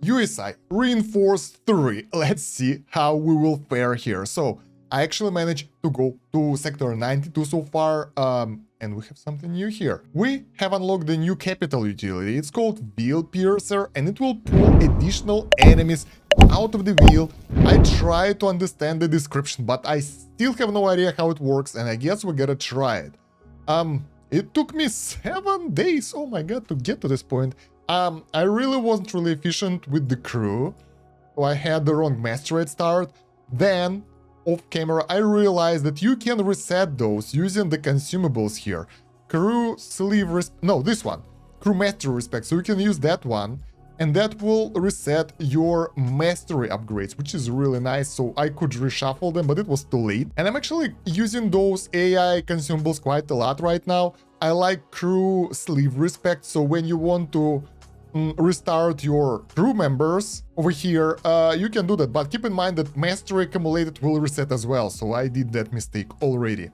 USI reinforced 3. Let's see how we will fare here. So I actually managed to go to sector 92 so far, and we have something new here. We have unlocked the new capital utility. It's called Wheel Piercer, and it will pull additional enemies out of the wheel. I tried to understand the description, but I still have no idea how it works, and I guess we gotta try it. It took me 7 days, oh my god, to get to this point. I really wasn't really efficient with the crew, so I had the wrong mastery at start. Then, off camera, I realized that you can reset those using the consumables here. Crew sleeve no, this one. Crew mastery respect, so you can use that one, and that will reset your mastery upgrades, which is really nice. So I could reshuffle them, but it was too late. And I'm actually using those AI consumables quite a lot right now. I like crew sleeve respect, so when you want to restart your crew members over here, you can do that, but keep in mind that mastery accumulated will reset as well, so I did that mistake already.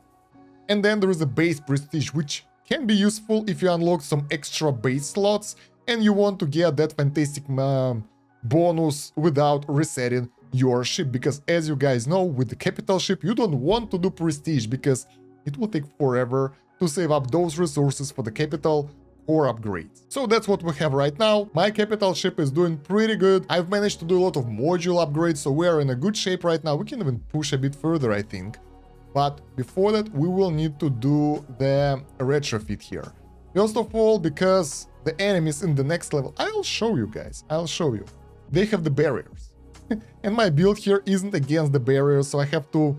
And then there is a base prestige, which can be useful if you unlock some extra base slots and you want to get that fantastic bonus without resetting your ship, because as you guys know, with the capital ship you don't want to do prestige because it will take forever to save up those resources for the capital or upgrades. So that's what we have right now. My capital ship is doing pretty good. I've managed to do a lot of module upgrades, so we're in a good shape right now. We can even push a bit further, I think. But before that, we will need to do the retrofit here. First of all, because the enemies in the next level, I'll show you guys, I'll show you. They have the barriers. And my build here isn't against the barriers, so I have to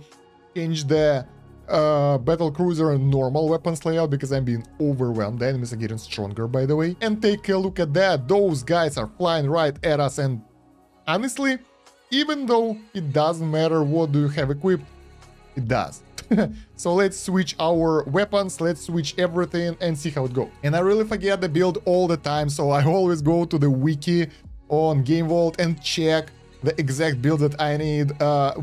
change the battle cruiser and normal weapons layout because I'm being overwhelmed. The enemies are getting stronger, by the way. And take a look at that. Those guys are flying right at us, and honestly, even though it doesn't matter what do you have equipped, it does. So let's switch our weapons, let's switch everything and see how it goes. And I really forget the build all the time, so I always go to the wiki on Game Vault and check the exact build that I need.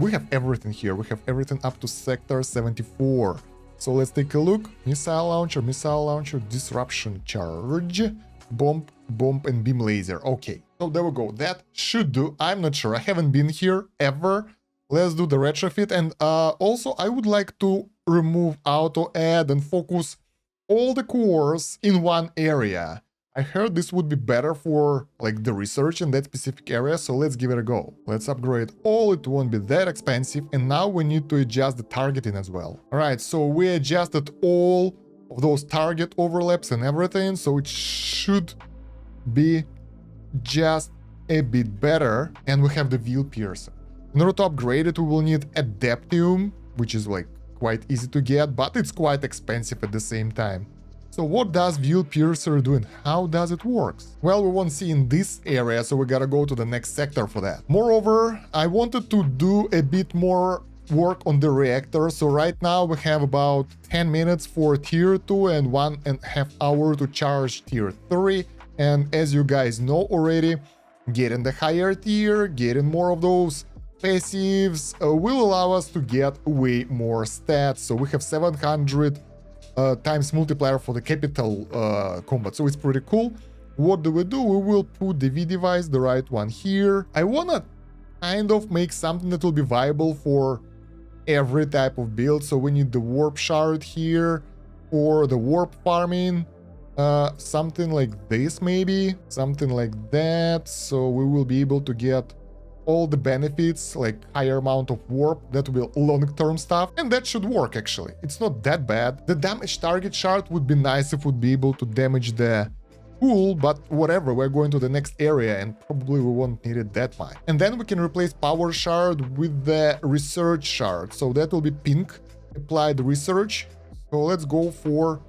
We have everything here. We have everything up to sector 74. So let's take a look. Missile launcher, disruption charge, bomb, and beam laser. Okay, so there we go. That should do. I'm not sure. I haven't been here ever. Let's do the retrofit. And also, I would like to remove auto add and focus all the cores in one area. I heard this would be better for like the research in that specific area, so let's give it a go. Let's upgrade all, it won't be that expensive, and now we need to adjust the targeting as well. Alright, so we adjusted all of those target overlaps and everything, so it should be just a bit better, and we have the Wheel Piercer. In order to upgrade it, we will need Adaptium, which is like quite easy to get, but it's quite expensive at the same time. So what does Wheel Piercer do and how does it work? Well, we won't see in this area, so we gotta go to the next sector for that. Moreover, I wanted to do a bit more work on the reactor, so right now we have about 10 minutes for tier 2 and 1.5 hours to charge tier 3. And as you guys know already, getting the higher tier, getting more of those passives will allow us to get way more stats. So we have 700 times multiplier for the capital combat, so it's pretty cool. What do? We will put the V device, the right one here. I wanna kind of make something that will be viable for every type of build, so we need the warp shard here for the warp farming, something like this, maybe something like that, so we will be able to get all the benefits, like higher amount of warp, that will long-term stuff, and that should work actually. It's not that bad. The damage target shard would be nice if we'd be able to damage the pool, but whatever, we're going to the next area and probably we won't need it that much. And then we can replace power shard with the research shard, so that will be pink, applied research. So let's go for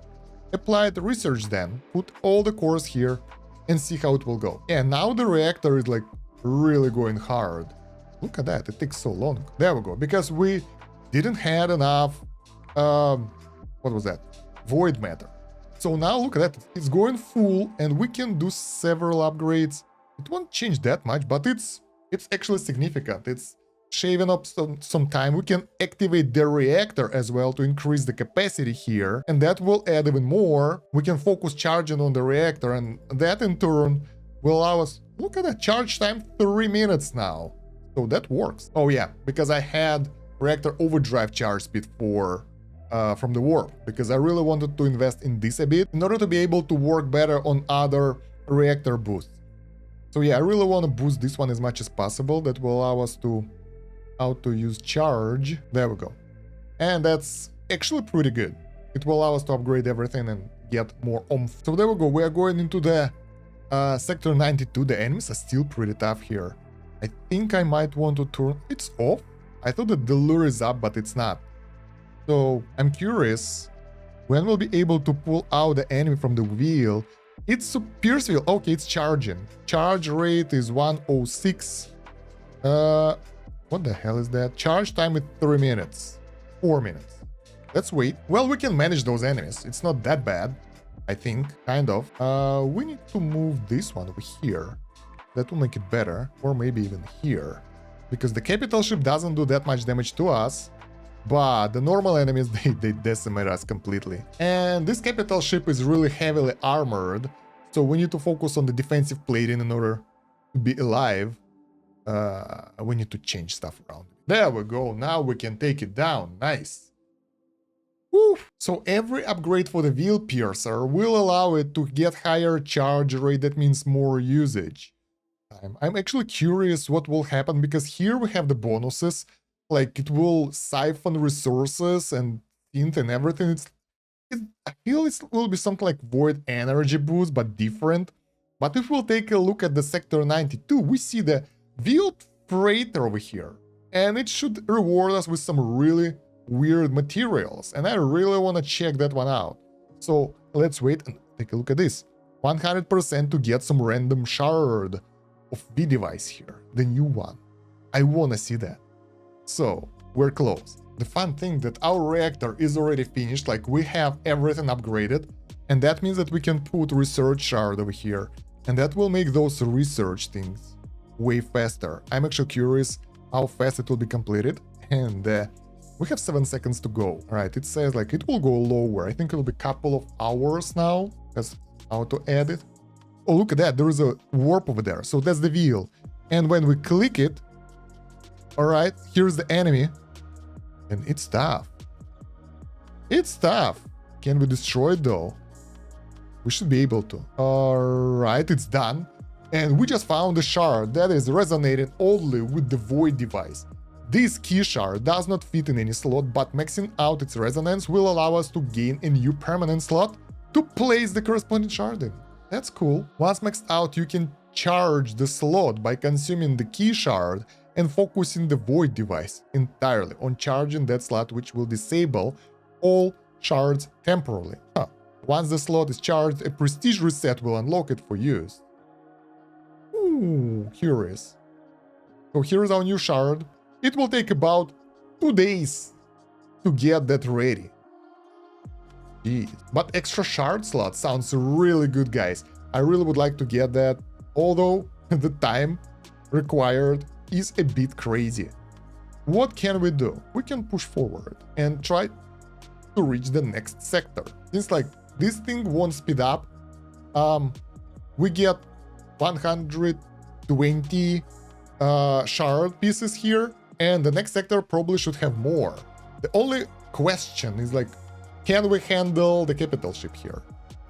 applied research then, put all the cores here and see how it will go. And now the reactor is like really going hard. Look at that, it takes so long. There we go, because we didn't had enough what was that, void matter. So now look at that, it's going full and we can do several upgrades. It won't change that much, but it's actually significant. It's shaving up some time. We can activate the reactor as well to increase the capacity here, and that will add even more. We can focus charging on the reactor, and that in turn will allow us, look at that, charge time 3 minutes now. So that works. Oh yeah, because I had reactor overdrive charge speed for from the warp, because I really wanted to invest in this a bit in order to be able to work better on other reactor boosts. So yeah, I really want to boost this one as much as possible. That will allow us to how to use charge. There we go. And that's actually pretty good. It will allow us to upgrade everything and get more oomph. So there we go. We are going into the sector 92. The enemies are still pretty tough here. I think I might want to turn... It's off? I thought that the lure is up, but it's not. So I'm curious when we'll be able to pull out the enemy from the wheel. It's a pierce wheel. Okay, it's charging. Charge rate is 106. What the hell is that? Charge time is 3 minutes. 4 minutes. Let's wait. Well, we can manage those enemies. It's not that bad, I think. Kind of. We need to move this one over here. That will make it better. Or maybe even here. Because the capital ship doesn't do that much damage to us. But the normal enemies, they decimate us completely. And this capital ship is really heavily armored. So we need to focus on the defensive plating in order to be alive. We need to change stuff around. There we go. Now we can take it down. Nice. Woo. So every upgrade for the wheel piercer will allow it to get higher charge rate. That means more usage. I'm actually curious what will happen, because here we have the bonuses. Like, it will siphon resources and synth and everything. I feel it will be something like void energy boost, but different. But if we'll take a look at the sector 92, we see the wheeled freighter over here. And it should reward us with some really weird materials. And I really want to check that one out. So let's wait and take a look at this. 100% to get some random shard of V device here. The new one. I want to see that. So, we're close. The fun thing that our reactor is already finished, like we have everything upgraded, and that means that we can put research shard over here, and that will make those research things way faster. I'm actually curious how fast it will be completed, and we have 7 seconds to go. Alright, it says like it will go lower. I think it'll be a couple of hours now. That's how to add it. Oh, look at that, there is a warp over there, so that's the wheel. And when we click it, alright, here's the enemy. And it's tough. It's tough. Can we destroy it though? We should be able to. Alright, it's done. And we just found a shard that is resonating only with the void device. This key shard does not fit in any slot, but maxing out its resonance will allow us to gain a new permanent slot to place the corresponding shard in. That's cool. Once maxed out, you can charge the slot by consuming the key shard and focusing the void device entirely on charging that slot, which will disable all shards temporarily. Once the slot is charged, a prestige reset will unlock it for use. Ooh, curious. So here's our new shard. It will take about 2 days to get that ready. Jeez. But extra shard slot sounds really good, guys. I really would like to get that, although the time required is a bit crazy. What can we do? We can push forward and try to reach the next sector. Since like this thing won't speed up, we get 120 shard pieces here, and the next sector probably should have more. The only question is like, can we handle the capital ship here?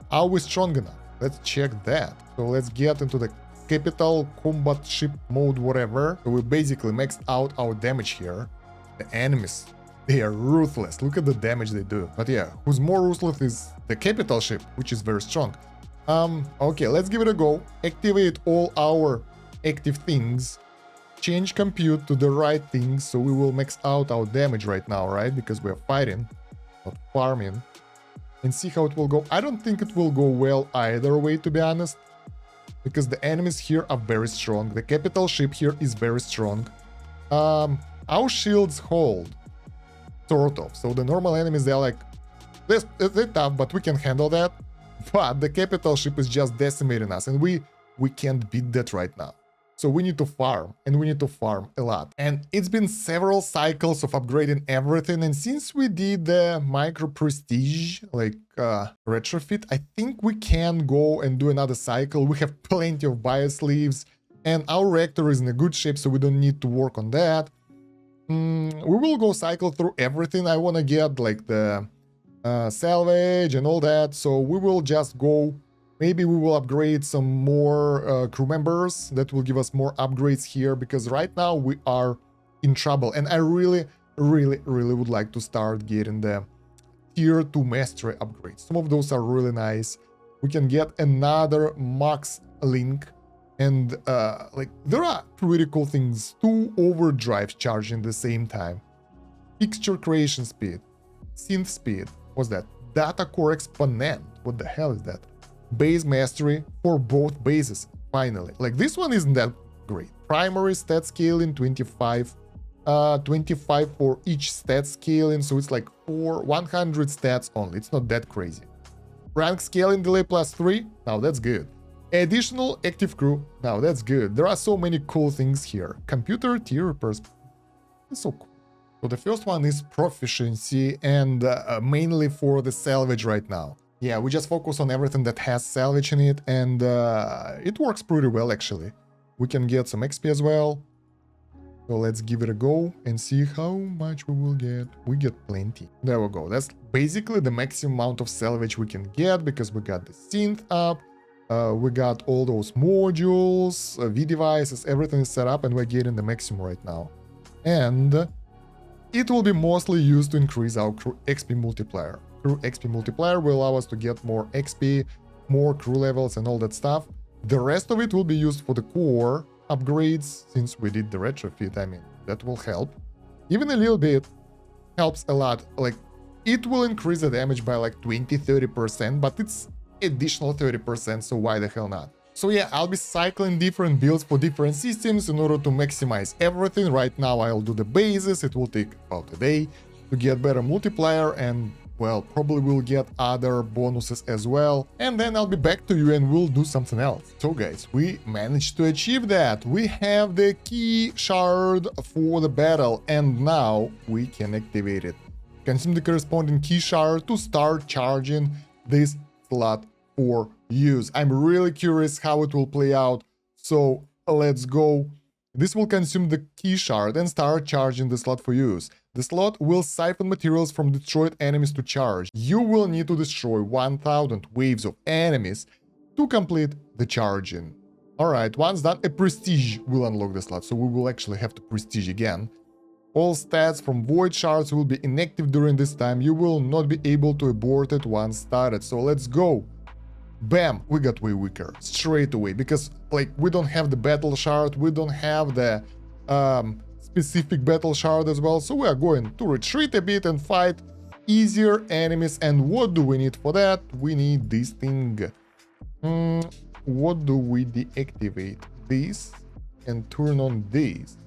Are we strong enough? Let's check that. So let's get into the capital combat ship mode, whatever. So we basically maxed out our damage here. The enemies, they are ruthless. Look at the damage they do. But yeah, who's more ruthless is the capital ship, which is very strong. Okay, let's give it a go. Activate all our active things. Change compute to the right things, so we will max out our damage right now, right? Because we're fighting, not farming. And see how it will go. I don't think it will go well either way, to be honest. Because the enemies here are very strong. The capital ship here is very strong. Our shields hold. Sort of. So the normal enemies, they're like... They're tough, but we can handle that. But the capital ship is just decimating us. And we can't beat that right now. So we need to farm, and we need to farm a lot. And it's been several cycles of upgrading everything, and since we did the micro prestige, like retrofit, I think we can go and do another cycle. We have plenty of biosleeves, and our reactor is in a good shape, so we don't need to work on that. We will go cycle through everything. I want to get like the salvage and all that, so we will just go. Maybe we will upgrade some more crew members. That will give us more upgrades here, because right now we are in trouble. And I really would like to start getting the tier 2 mastery upgrades. Some of those are really nice. We can get another max link. And like there are pretty cool things. 2 overdrives charging at the same time. Fixture creation speed. Synth speed. What's that? Data core exponent. What the hell is that? Base mastery for both bases, finally. Like this one isn't that great. Primary stat scaling 25, 25 for each stat scaling, so it's like 100 stats only. It's not that crazy. Rank scaling delay +3, now that's good. Additional active crew, now that's good. There are so many cool things here. Computer tier perspective, it's so cool. So the first one is proficiency, and mainly for the salvage right now. Yeah, we just focus on everything that has salvage in it, and it works pretty well, actually. We can get some XP as well. So let's give it a go and see how much we will get. We get plenty. There we go. That's basically the maximum amount of salvage we can get, because we got the synth up, we got all those modules, V devices, everything is set up, and we're getting the maximum right now. And it will be mostly used to increase our crew XP multiplier. Crew XP multiplier will allow us to get more XP, more crew levels and all that stuff. The rest of it will be used for the core upgrades, since we did the retrofit. I mean, that will help. Even a little bit helps a lot. Like, it will increase the damage by like 20-30%, but it's additional 30%, so why the hell not? So yeah, I'll be cycling different builds for different systems in order to maximize everything. Right now I'll do the bases. It will take about a day to get better multiplier, and well, probably we'll get other bonuses as well. And then I'll be back to you and we'll do something else. So guys, we managed to achieve that. We have the key shard for the battle, and now we can activate it. Consume the corresponding key shard to start charging this slot for use. I'm really curious how it will play out. So let's go. This will consume the key shard and start charging the slot for use. The slot will siphon materials from destroyed enemies to charge. You will need to destroy 1000 waves of enemies to complete the charging. Alright, once done, a prestige will unlock the slot, so we will actually have to prestige again. All stats from void shards will be inactive during this time. You will not be able to abort it once started, so let's go. Bam, we got way weaker straight away, because like we don't have the battle shard, we don't have the specific battle shard as well, so we are going to retreat a bit and fight easier enemies. And what do we need for that? We need this thing. What do we deactivate? This and turn on this.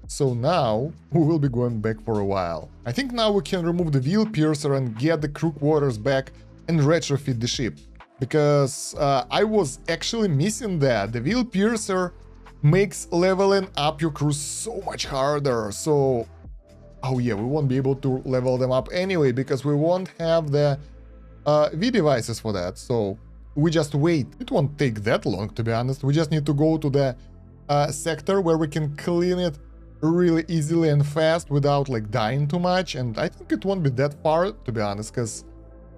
So now we will be going back for a while. I think now we can remove the wheel piercer and get the crew quarters back and retrofit the ship, because I was actually missing that. The wheel piercer makes leveling up your crew so much harder. So, oh yeah, we won't be able to level them up anyway, because we won't have the V devices for that. So we just wait. It won't take that long, to be honest. We just need to go to the sector where we can clean it really easily and fast without like dying too much. And I think it won't be that far, to be honest, because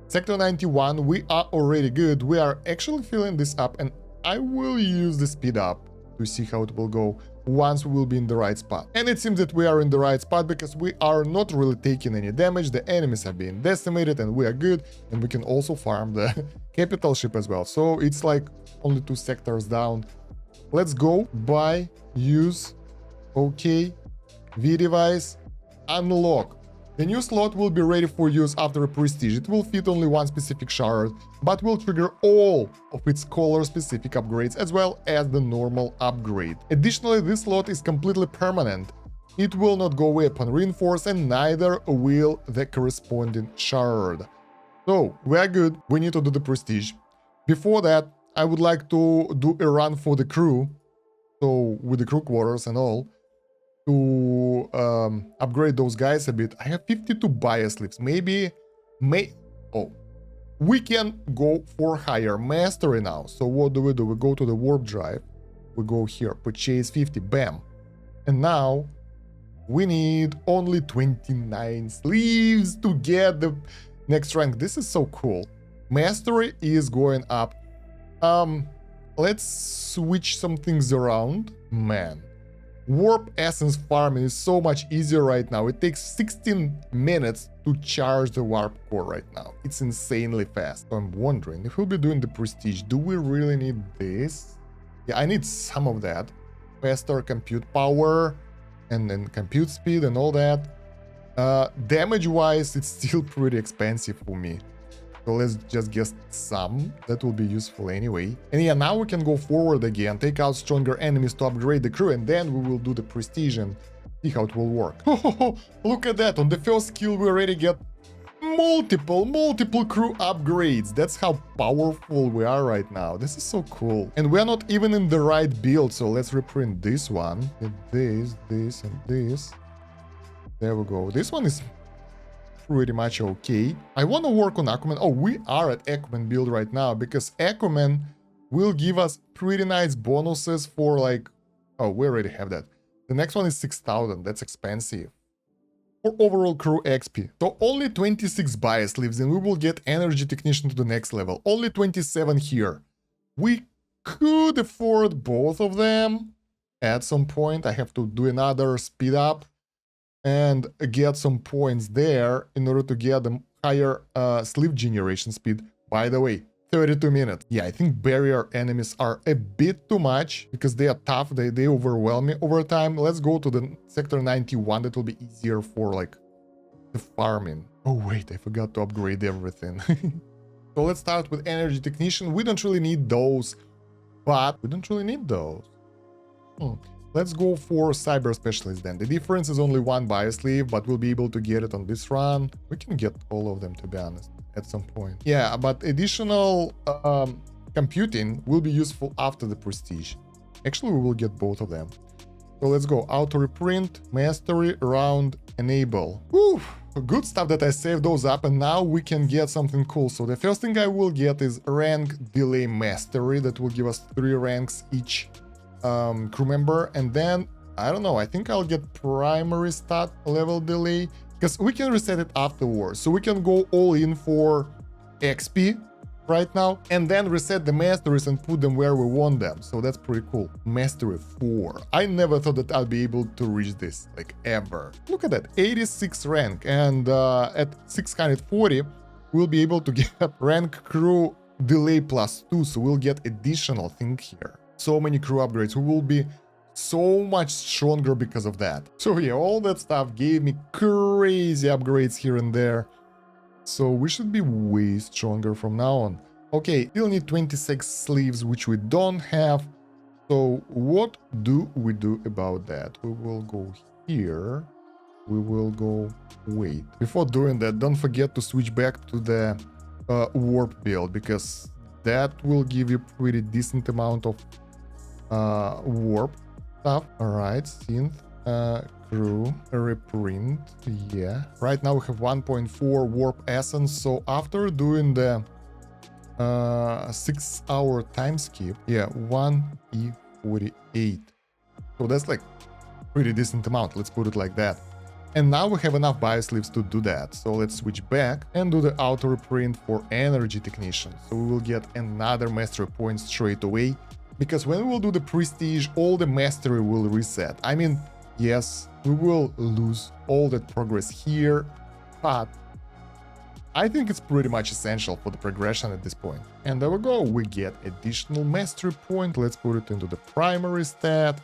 Sector 91, we are already good. We are actually filling this up, and I will use the speed up to see how it will go once we will be in the right spot. And it seems that we are in the right spot, because we are not really taking any damage. The enemies are being decimated and we are good, and we can also farm the capital ship as well. So it's like only 2 sectors down. Let's go. Buy, use, okay, V device, unlock. The new slot will be ready for use after a prestige. It will fit only one specific shard, but will trigger all of its color-specific upgrades as well as the normal upgrade. Additionally, this slot is completely permanent. It will not go away upon reinforce, and neither will the corresponding shard. So, we are good. We need to do the prestige. Before that, I would like to do a run for the crew. So with the crew quarters and all, to upgrade those guys a bit. I have 52 bias leaves. Maybe, oh, we can go for higher mastery now. So what do? We go to the warp drive. We go here, purchase 50, bam. And now we need only 29 sleeves to get the next rank. This is so cool. Mastery is going up. Let's switch some things around. Man, warp essence farming is so much easier right now. It takes 16 minutes to charge the warp core right now. It's insanely fast. So I'm wondering if we'll be doing the prestige. Do we really need this? Yeah, I need some of that. Faster compute power and then compute speed and all that. Damage wise, it's still pretty expensive for me. So let's just get some. That will be useful anyway. And yeah, now we can go forward again, take out stronger enemies to upgrade the crew, and then we will do the prestige and see how it will work. Look at that. On the first skill, we already get multiple crew upgrades. That's how powerful we are right now. This is so cool. And we're not even in the right build. So let's reprint this one. Get this, and this. There we go. This one is pretty much okay. I want to work on Aquaman. Oh, we are at Aquaman build right now because Aquaman will give us pretty nice bonuses for like... Oh, we already have that. The next one is 6,000. That's expensive. For overall crew XP. So only 26 bias leaves and we will get Energy Technician to the next level. Only 27 here. We could afford both of them at some point. I have to do another speed up and get some points there in order to get the higher sleeve generation speed. By the way, 32 minutes. Yeah, I think barrier enemies are a bit too much because they are tough. They overwhelm me over time. Let's go to the sector 91. That will be easier for like the farming. Oh wait, I forgot to upgrade everything. So let's start with Energy Technician. We don't really need those, but we don't really need those. Let's go for Cyber Specialist then. The difference is only one bias leaf, but we'll be able to get it on this run. We can get all of them, to be honest, at some point. Yeah, but additional computing will be useful after the Prestige. Actually, we will get both of them. So let's go. Auto reprint, Mastery, Round, Enable. Whew, good stuff that I saved those up, and now we can get something cool. So the first thing I will get is Rank Delay Mastery. That will give us 3 ranks each. Crew member, and then I don't know, I think I'll get primary stat level delay because we can reset it afterwards, so we can go all in for XP right now and then reset the masteries and put them where we want them. So that's pretty cool. Mastery 4. I never thought that I'll be able to reach this, like, ever. Look at that, 86 rank, and at 640 we'll be able to get rank crew delay +2, so we'll get additional thing here. So many crew upgrades. We will be so much stronger because of that. So yeah, all that stuff gave me crazy upgrades here and there. So we should be way stronger from now on. Okay, still need 26 sleeves, which we don't have. So what do we do about that? We will go here. We will go... Wait. Before doing that, don't forget to switch back to the warp build, because that will give you pretty decent amount of warp stuff. All right, synth, crew, reprint. Yeah, right now we have 1.4 warp essence. So after doing the 6-hour time skip, yeah, 1E48. So that's like pretty decent amount. Let's put it like that. And now we have enough bias leaves to do that. So let's switch back and do the auto reprint for Energy Technician. So we will get another mastery point straight away. Because when we will do the prestige, all the mastery will reset. I mean, yes, we will lose all that progress here, but I think it's pretty much essential for the progression at this point. And there we go, we get additional mastery point. Let's put it into the primary stat.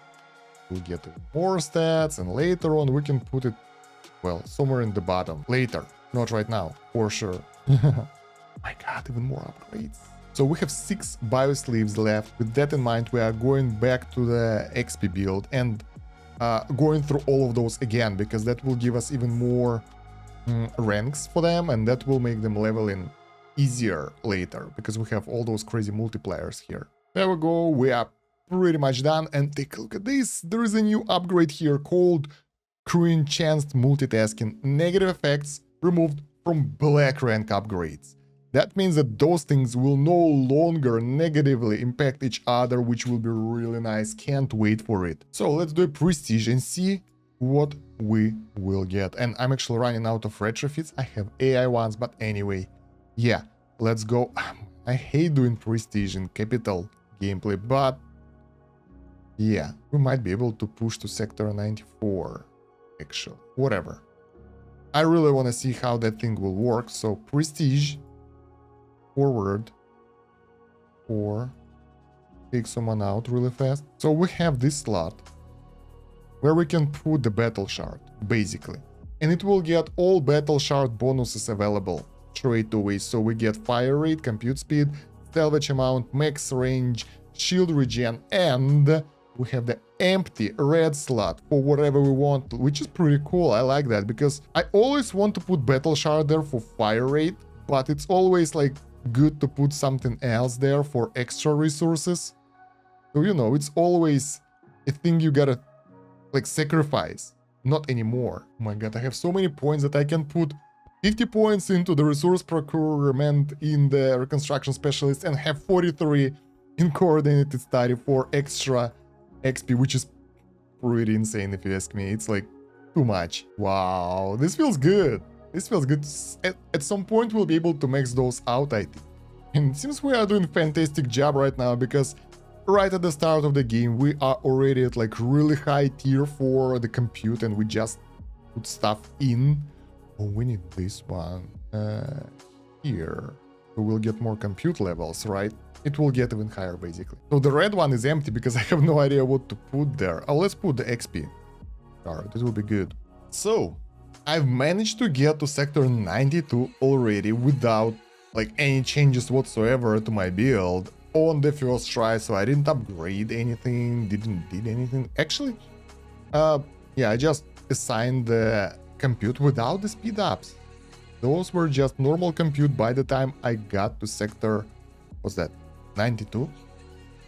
We'll get more stats, and later on we can put it, well, somewhere in the bottom. Later, not right now, for sure. My god, even more upgrades. So we have 6 biosleeves left. With that in mind, we are going back to the XP build and going through all of those again, because that will give us even more ranks for them, and that will make them leveling easier later, because we have all those crazy multipliers here. There we go. We are pretty much done. And take a look at this. There is a new upgrade here called Crew Enhanced Multitasking. Negative effects removed from black rank upgrades. That means that those things will no longer negatively impact each other, which will be really nice. Can't wait for it. So let's do a prestige and see what we will get. And I'm actually running out of retrofits. I have AI ones, but anyway, yeah, let's go. I hate doing prestige in capital gameplay, but yeah, we might be able to push to sector 94, actually. Whatever. I really want to see how that thing will work. So prestige, forward, or take someone out really fast. So we have this slot where we can put the battle shard, basically. And it will get all battle shard bonuses available straight away. So we get fire rate, compute speed, salvage amount, max range, shield regen, and we have the empty red slot for whatever we want, which is pretty cool. I like that because I always want to put battle shard there for fire rate, but it's always like good to put something else there for extra resources. So, you know, it's always a thing you gotta like sacrifice. Not anymore. Oh my god, I have so many points that I can put 50 points into the resource procurement in the reconstruction specialist and have 43 in coordinated study for extra XP, which is pretty insane if you ask me. It's like too much. Wow, this feels good. This feels good. At some point we'll be able to max those out, I think. And it seems we are doing a fantastic job right now because right at the start of the game we are already at like really high tier for the compute and we just put stuff in. Oh, we need this one here. So we'll get more compute levels, right? It will get even higher basically. So the red one is empty because I have no idea what to put there. Oh, let's put the XP card. This will be good. So I've managed to get to sector 92 already without like any changes whatsoever to my build on the first try. So I didn't upgrade anything, didn't did anything. Actually, yeah, I just assigned the compute without the speed ups. Those were just normal compute by the time I got to sector, what's that, 92?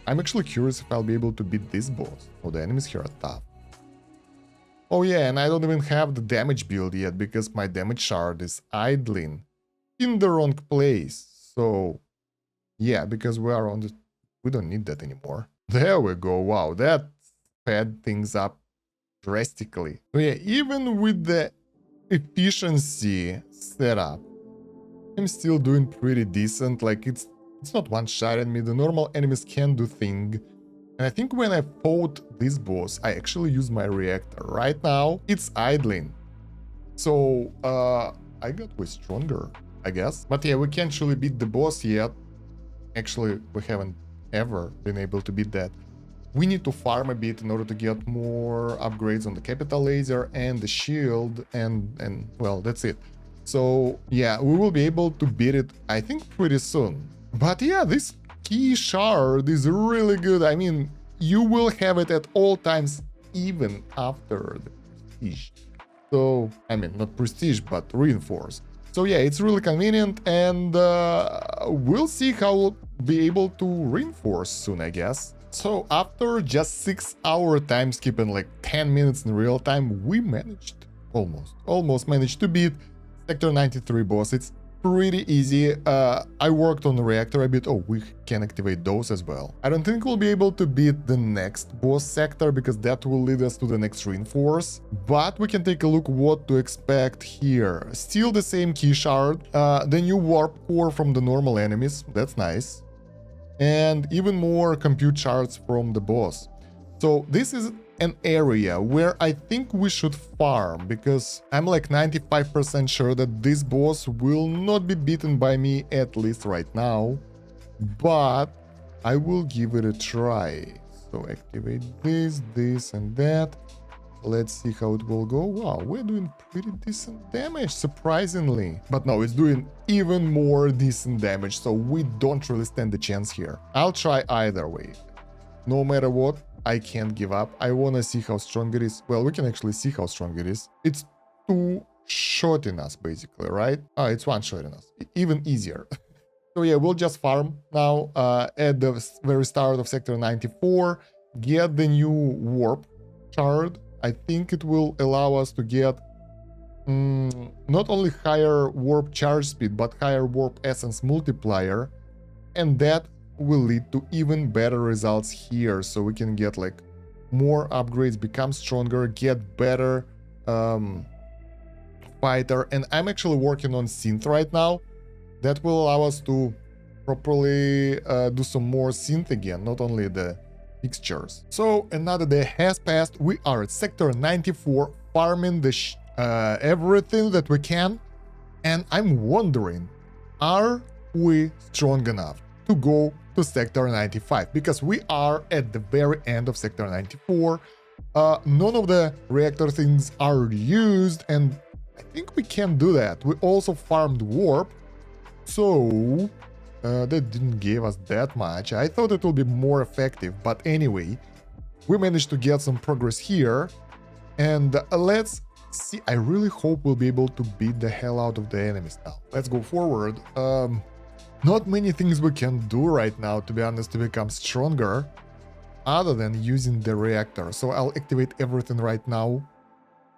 I'm actually curious if I'll be able to beat this boss. Oh, the enemies here are tough. Oh yeah, and I don't even have the damage build yet because my damage shard is idling in the wrong place. So yeah, because we are on the... we don't need that anymore. There we go. Wow, that sped things up drastically. So yeah, even with the efficiency setup, I'm still doing pretty decent. Like it's not one-shotting me. The normal enemies can do thing. And I think when I fought this boss, I actually used my reactor. Right now, it's idling. So, I got way stronger, I guess. But yeah, we can't really beat the boss yet. Actually, we haven't ever been able to beat that. We need to farm a bit in order to get more upgrades on the capital laser and the shield. And well, that's it. So, yeah, we will be able to beat it, I think, pretty soon. But yeah, this key shard is really good. I mean, you will have it at all times, even after the prestige. So, I mean, not prestige, but reinforce. So yeah, it's really convenient, and we'll see how we'll be able to reinforce soon, I guess. So after just 6-hour time skip and like 10 minutes in real time, we managed, almost managed to beat Sector 93 boss. It's pretty easy. I worked on the reactor a bit. Oh, we can activate those as well. I don't think we'll be able to beat the next boss sector because that will lead us to the next reinforce. But we can take a look what to expect here. Still the same key shard, the new warp core from the normal enemies. That's nice. And even more compute shards from the boss. So this is an area where I think we should farm, because I'm like 95% sure that this boss will not be beaten by me, at least right now, but I will give it a try. So activate this and that. Let's see how it will go. Wow, we're doing pretty decent damage, surprisingly. But no, it's doing even more decent damage, so we don't really stand a chance here. I'll try either way. No matter what, I can't give up. I want to see how strong it is. Well, we can actually see how strong it is. It's two-shotting us, basically, right? Oh, it's one-shotting us. Even easier. So yeah, we'll just farm now at the very start of Sector 94. get the new warp shard, I think it will allow us to get not only higher warp charge speed, but higher warp essence multiplier. And that will lead to even better results here. So we can get like more upgrades, become stronger, get better fighter. And I'm actually working on synth right now. That will allow us to properly do some more synth again, not only the fixtures. So another day has passed. We are at sector 94, farming the everything that we can. And I'm wondering, are we strong enough to go to sector 95? Because we are at the very end of sector 94. None of the reactor things are used, and I think we can do that. We also farmed warp, so that didn't give us that much. I thought it would be more effective, but anyway, we managed to get some progress here. And let's see, I really hope we'll be able to beat the hell out of the enemies now. Let's go forward. Not many things we can do right now, to be honest, to become stronger, other than using the reactor. So I'll activate everything right now,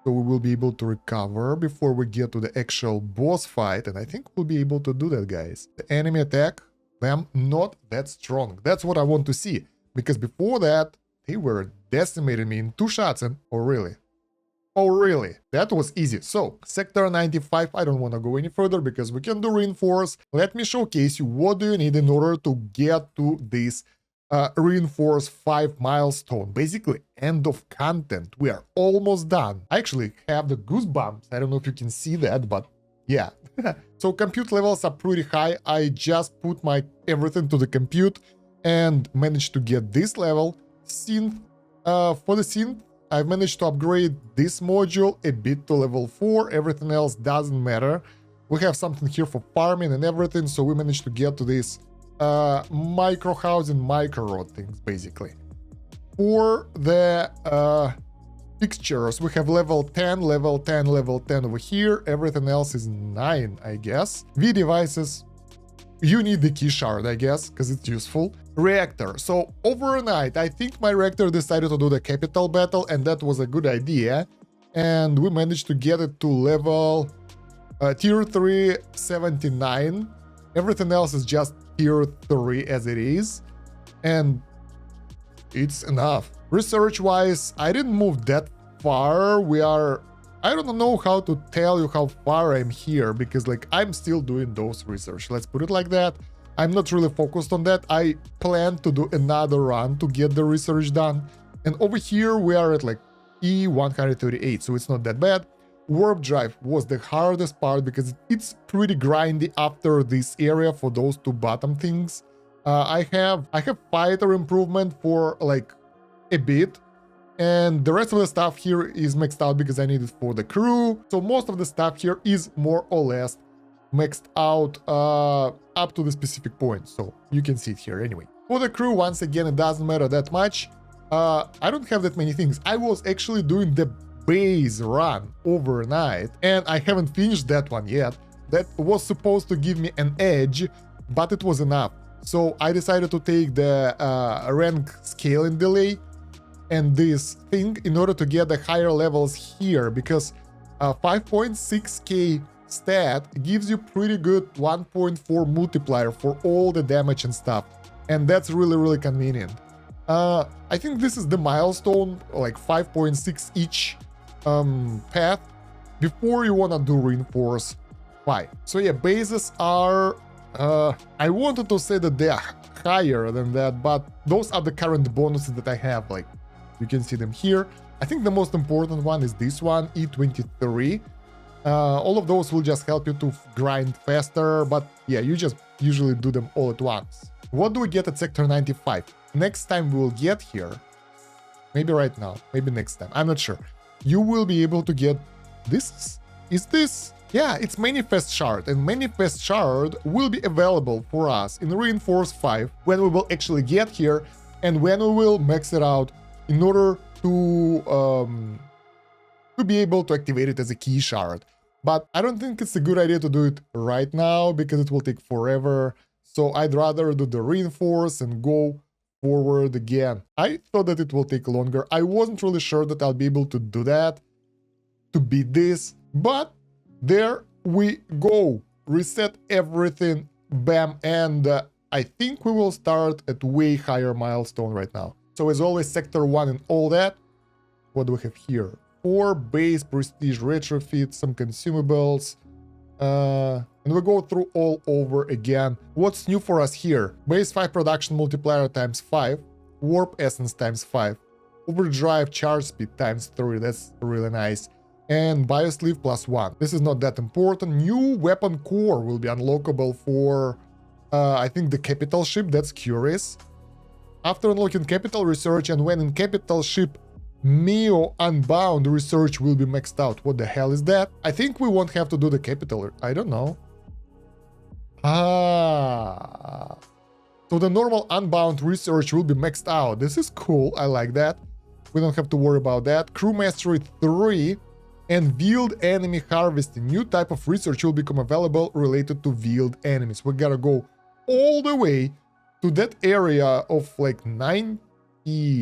so we will be able to recover before we get to the actual boss fight, and I think we'll be able to do that, guys. The enemy attack, them not that strong. That's what I want to see, because before that, they were decimating me in 2 shots, and oh really? Oh really? That was easy. So, sector 95, I don't want to go any further because we can do reinforce. Let me showcase you what do you need in order to get to this reinforce 5 milestone. Basically, end of content. We are almost done. I actually have the goosebumps. I don't know if you can see that, but yeah. So compute levels are pretty high. I just put my everything to the compute and managed to get this level. Synth, for the synth, I've managed to upgrade this module a bit to level 4. Everything else doesn't matter. We have something here for farming and everything, so we managed to get to this micro housing, micro road things, basically. For the fixtures, we have level 10, level 10, level 10 over here. Everything else is 9, I guess. V devices, you need the key shard, I guess, because it's useful. Reactor. So overnight, I think my reactor decided to do the capital battle, and that was a good idea. And we managed to get it to level tier 3, 79. Everything else is just tier 3 as it is. And it's enough. Research-wise, I didn't move that far. We are... I don't know how to tell you how far I'm here, because like I'm still doing those research. Let's put it like that. I'm not really focused on that. I plan to do another run to get the research done. And over here we are at like E138, so it's not that bad. Warp drive was the hardest part because it's pretty grindy after this area for those 2 bottom things. I have fighter improvement for like a bit, and the rest of the stuff here is maxed out because I need it for the crew. So most of the stuff here is more or less maxed out up to the specific point, so you can see it here anyway. For the crew, once again, it doesn't matter that much. I don't have that many things. I was actually doing the base run overnight, and I haven't finished that one yet. That was supposed to give me an edge, but it was enough. So I decided to take the rank scaling delay and this thing in order to get the higher levels here, because 5.6k stat gives you pretty good 1.4 multiplier for all the damage and stuff, and that's really convenient. I think this is the milestone, like 5.6 each path before you want to do reinforce 5. So yeah, bases are I wanted to say that they are higher than that, but those are the current bonuses that I have. Like you can see them here. I think the most important one is this one, E23. All of those will just help you to grind faster, but yeah, you just usually do them all at once. What do we get at sector 95? Next time we will get here, maybe right now, maybe next time, I'm not sure. You will be able to get this. Is this? Yeah, it's Manifest Shard, and Manifest Shard will be available for us in Reinforce 5 when we will actually get here and when we will max it out in order to be able to activate it as a key shard. But I don't think it's a good idea to do it right now because it will take forever. So I'd rather do the reinforce and go forward again. I thought that it will take longer. I wasn't really sure that I'll be able to do that, to beat this, but there we go. Reset everything, bam, and I think we will start at way higher milestone right now. So as always, sector 1 and all that. What do we have here? 4 base prestige retrofits, some consumables, and we go through all over again. What's new for us here? Base 5 production multiplier times 5, warp essence times 5, overdrive charge speed times 3, that's really nice, and biosleeve +1. This is not that important. New weapon core will be unlockable for, I think, the capital ship. That's curious. After unlocking capital research and when in capital ship, Mio Unbound research will be maxed out. What the hell is that? I think we won't have to do the capital. I don't know. So the normal Unbound research will be maxed out. This is cool. I like that. We don't have to worry about that. Crew Mastery 3 and Veiled Enemy Harvesting. New type of research will become available related to veiled enemies. We gotta go all the way to that area of like 90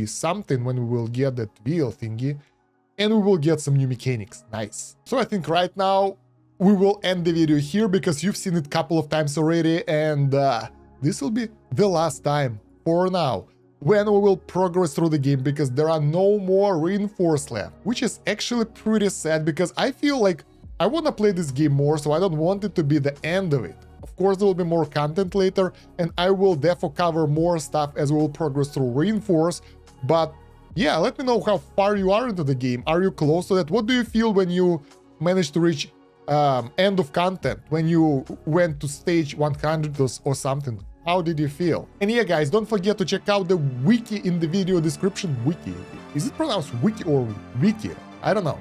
something when we will get that veil thingy, and we will get some new mechanics. Nice. So I think right now we will end the video here because you've seen it a couple of times already, and this will be the last time for now when we will progress through the game, because there are no more reinforced left, which is actually pretty sad because I feel like I want to play this game more, so I don't want it to be the end of it. Of course, there will be more content later, and I will definitely cover more stuff as we will progress through Reinforce. But yeah, let me know how far you are into the game. Are you close to that? What do you feel when you managed to reach end of content, when you went to stage 100 or something? How did you feel? And yeah, guys, don't forget to check out the wiki in the video description. Wiki. Is it pronounced wiki or wiki? I don't know.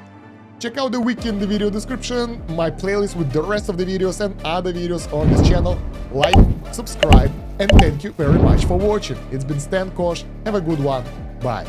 Check out the wiki in the video description, my playlist with the rest of the videos and other videos on this channel. Like, subscribe, and thank you very much for watching. It's been Stan Kosh. Have a good one. Bye.